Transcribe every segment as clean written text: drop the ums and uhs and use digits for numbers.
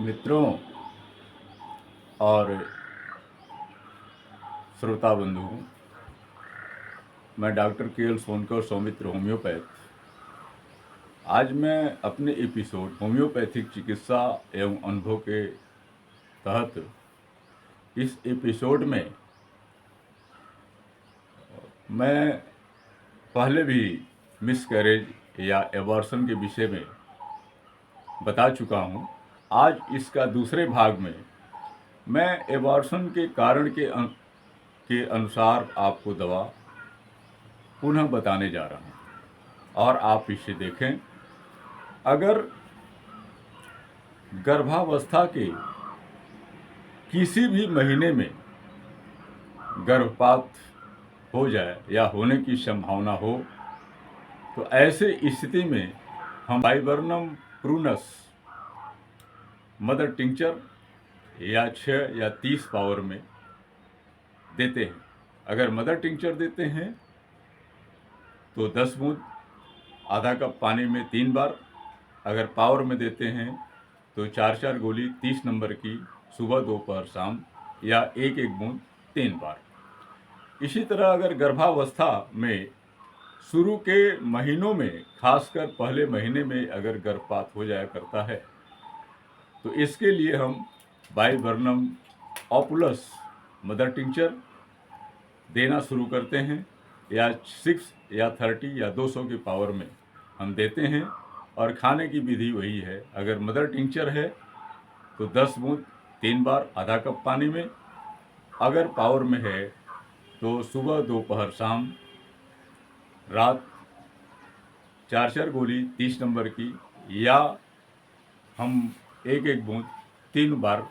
मित्रों और श्रोता बंधुओं, मैं डॉक्टर के एल सोनकर सौमित्र होम्योपैथ। आज मैं अपने एपिसोड होम्योपैथिक चिकित्सा एवं अनुभव के तहत इस एपिसोड में मैं पहले भी मिसकैरेज या एबॉर्शन के विषय में बता चुका हूँ। आज इसका दूसरे भाग में मैं एबॉर्शन के कारण के अनुसार आपको दवा पुनः बताने जा रहा हूँ और आप इसे देखें। अगर गर्भावस्था के किसी भी महीने में गर्भपात हो जाए या होने की संभावना हो तो ऐसे स्थिति में हम वाइबर्नम प्रूनस मदर टिंचर या 6 या 30 पावर में देते हैं। अगर मदर टिंचर देते हैं तो 10 बूंद आधा कप पानी में 3 बार। अगर पावर में देते हैं तो 4-4 गोली 30 नंबर की सुबह दोपहर शाम या 1-1 बूंद 3 बार। इसी तरह अगर गर्भावस्था में शुरू के महीनों में, खासकर पहले महीने में अगर गर्भपात हो जाया करता है तो इसके लिए हम वाइबर्नम ऑपुलस मदर टिंचर देना शुरू करते हैं या 6 या 30 या 200 की पावर में हम देते हैं। और खाने की विधि वही है। अगर मदर टिंचर है तो 10 बूंद 3 बार आधा कप पानी में। अगर पावर में है तो सुबह दोपहर शाम रात 4-4 गोली 30 नंबर की या हम 1-1 बूंद 3 बार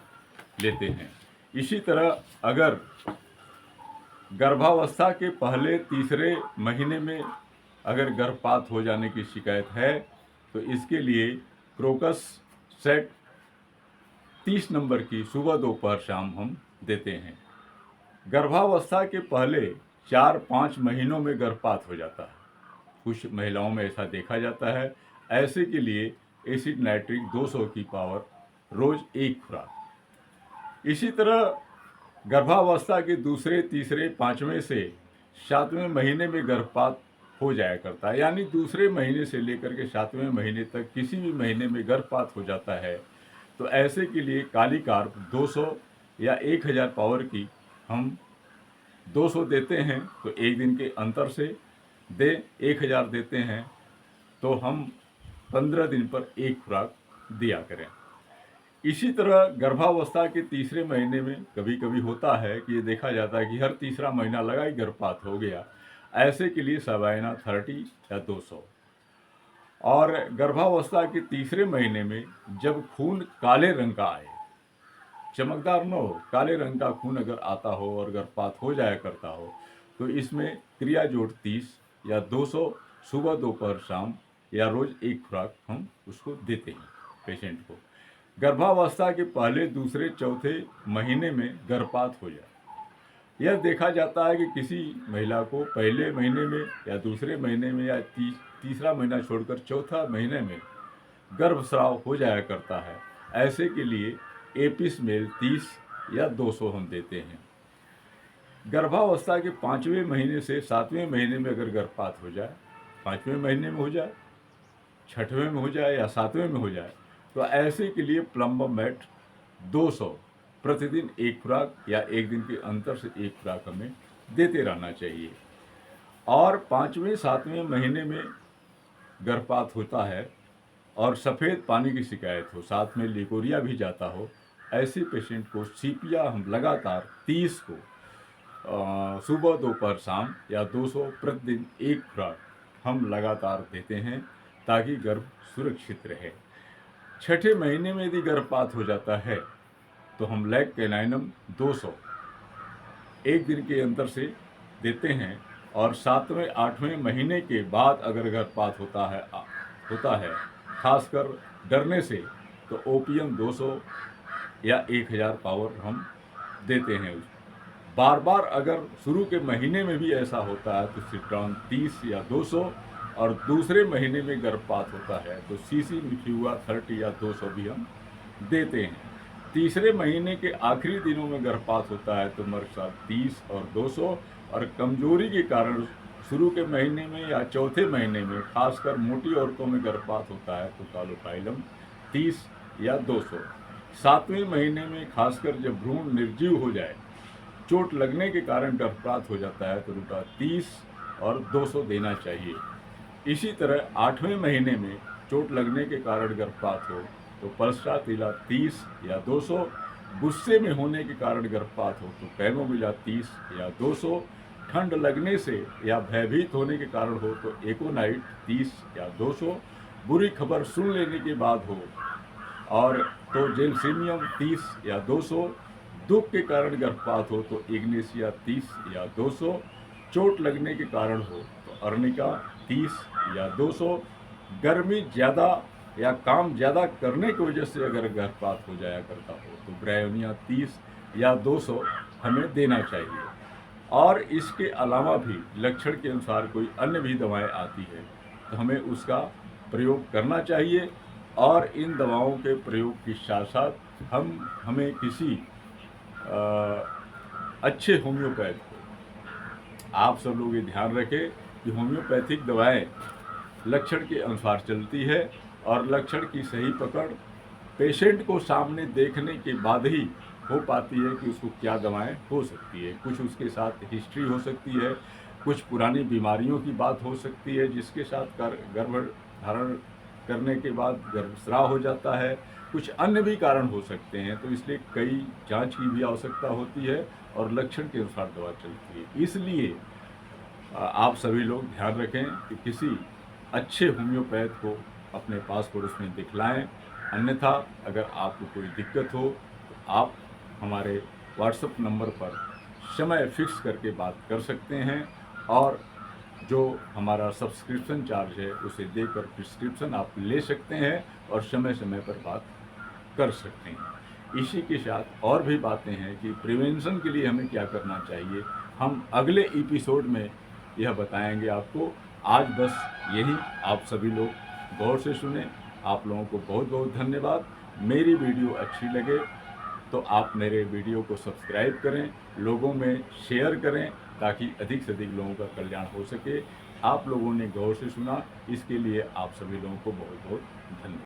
लेते हैं। इसी तरह अगर गर्भावस्था के पहले तीसरे महीने में अगर गर्भपात हो जाने की शिकायत है तो इसके लिए क्रोकस सेट 30 नंबर की सुबह दोपहर शाम हम देते हैं। गर्भावस्था के पहले 4-5 महीनों में गर्भपात हो जाता है। कुछ महिलाओं में ऐसा देखा जाता है। ऐसे के लिए एसिड नाइट्रिक 200 की पावर रोज 1 खुराक। इसी तरह गर्भावस्था के दूसरे, तीसरे, 5वें से 7वें महीने में गर्भपात हो जाया करता है। यानी दूसरे महीने से लेकर के 7वें महीने तक किसी भी महीने में गर्भपात हो जाता है तो ऐसे के लिए काली कार्ब 200 या 1000 पावर की हम 200 देते हैं तो एक दिन के अंतर से दे 1000 देते हैं तो हम 15 दिन पर 1 खुराक दिया करें। इसी तरह गर्भावस्था के तीसरे महीने में कभी कभी होता है कि ये देखा जाता है कि हर तीसरा महीना लगा ही गर्भपात हो गया। ऐसे के लिए सवाइना 30 या 200। और गर्भावस्था के तीसरे महीने में जब खून काले रंग का आए, चमकदार न हो, काले रंग का खून अगर आता हो और गर्भपात हो जाया करता हो तो इसमें क्रियाजोट 30 या 200 सुबह दोपहर शाम या रोज 1 खुराक हम उसको देते हैं पेशेंट को। गर्भावस्था के पहले, दूसरे, चौथे महीने में गर्भपात हो जाए, यह देखा जाता है कि किसी महिला को पहले महीने में या दूसरे महीने में या तीसरा महीना छोड़कर चौथा महीने में गर्भस्राव हो जाया करता है। ऐसे के लिए एपिस मेल 30 या 200 हम देते हैं। गर्भावस्था के 5वें महीने से 7वें महीने में अगर गर्भपात हो जाए, 5वें महीने में हो जाए, 6वें में हो जाए या 7वें में हो जाए तो ऐसे के लिए प्लम्बामेट 200 प्रतिदिन 1 खुराक या एक दिन के अंतर से 1 खुराक हमें देते रहना चाहिए। और 5वें 7वें महीने में गर्भपात होता है और सफ़ेद पानी की शिकायत हो, साथ में लिकोरिया भी जाता हो, ऐसे पेशेंट को सीपिया हम लगातार 30 को सुबह दोपहर शाम या 200 प्रतिदिन 1 खुराक हम लगातार देते हैं ताकि गर्भ सुरक्षित रहे। 6ठे महीने में यदि गर्भपात हो जाता है तो हम लैक कैनाइनम 200 एक दिन के अंतर से देते हैं। और 7वें 8वें महीने के बाद अगर गर्भपात होता है खासकर डरने से तो ओपियम 200 या 1000 पावर हम देते हैं। बार बार अगर शुरू के महीने में भी ऐसा होता है तो सिट्रॉन 30 या 200 और दूसरे महीने में गर्भपात होता है तो सीसी मिफ्यूआ 30 या 200 भी हम देते हैं। तीसरे महीने के आखिरी दिनों में गर्भपात होता है तो मर्कसा 30 और 200, और कमजोरी के कारण शुरू के महीने में या चौथे महीने में खासकर मोटी औरतों में गर्भपात होता है तो कालोपाइलम 30 या 200। सातवें महीने में खासकर जब भ्रूण निर्जीव हो जाए, चोट लगने के कारण गर्भपात हो जाता है तो रुका 30 और 200 देना चाहिए। इसी तरह आठवें महीने में चोट लगने के कारण गर्भपात हो तो पल्सट्राटिला 30 या 200, गुस्से में होने के कारण गर्भपात हो तो कैमोमिला 30 या 200, ठंड लगने से या भयभीत होने के कारण हो तो एकोनाइट 30 या 200, बुरी खबर सुन लेने के बाद हो और तो जेलसीमियम 30 या 200, दुख के कारण गर्भपात हो तो इग्नेशिया 30 या 200, चोट लगने के कारण हो तो अर्निका 30 या 200, गर्मी ज़्यादा या काम ज़्यादा करने की वजह से अगर गर्भपात हो जाया करता हो तो ब्रायोनिया 30 या 200 हमें देना चाहिए। और इसके अलावा भी लक्षण के अनुसार कोई अन्य भी दवाएं आती है तो हमें उसका प्रयोग करना चाहिए। और इन दवाओं के प्रयोग के साथ साथ हमें किसी अच्छे होम्योपैथ को, आप सब लोग ये ध्यान रखें कि होम्योपैथिक दवाएं लक्षण के अनुसार चलती है और लक्षण की सही पकड़ पेशेंट को सामने देखने के बाद ही हो पाती है कि उसको क्या दवाएं हो सकती है। कुछ उसके साथ हिस्ट्री हो सकती है, कुछ पुरानी बीमारियों की बात हो सकती है जिसके साथ गर्भ धारण करने के बाद गर्भस्राव हो जाता है, कुछ अन्य भी कारण हो सकते हैं। तो इसलिए कई जांच की भी आवश्यकता होती है और लक्षण के अनुसार दवा चलती है। इसलिए आप सभी लोग ध्यान रखें कि किसी अच्छे होम्योपैथ को अपने पास पड़ोस में दिखलाएं। अन्यथा अगर आपको कोई दिक्कत हो तो आप हमारे व्हाट्सएप नंबर पर समय फिक्स करके बात कर सकते हैं और जो हमारा सब्सक्रिप्शन चार्ज है उसे देकर प्रिस्क्रिप्शन आप ले सकते हैं और समय समय पर बात कर सकते हैं। इसी के साथ और भी बातें हैं कि प्रिवेंशन के लिए हमें क्या करना चाहिए, हम अगले एपिसोड में यह बताएंगे आपको। आज बस यही, आप सभी लोग गौर से सुने। आप लोगों को बहुत बहुत धन्यवाद। मेरी वीडियो अच्छी लगे तो आप मेरे वीडियो को सब्सक्राइब करें, लोगों में शेयर करें ताकि अधिक से अधिक लोगों का कल्याण हो सके। आप लोगों ने गौर से सुना, इसके लिए आप सभी लोगों को बहुत बहुत धन्यवाद।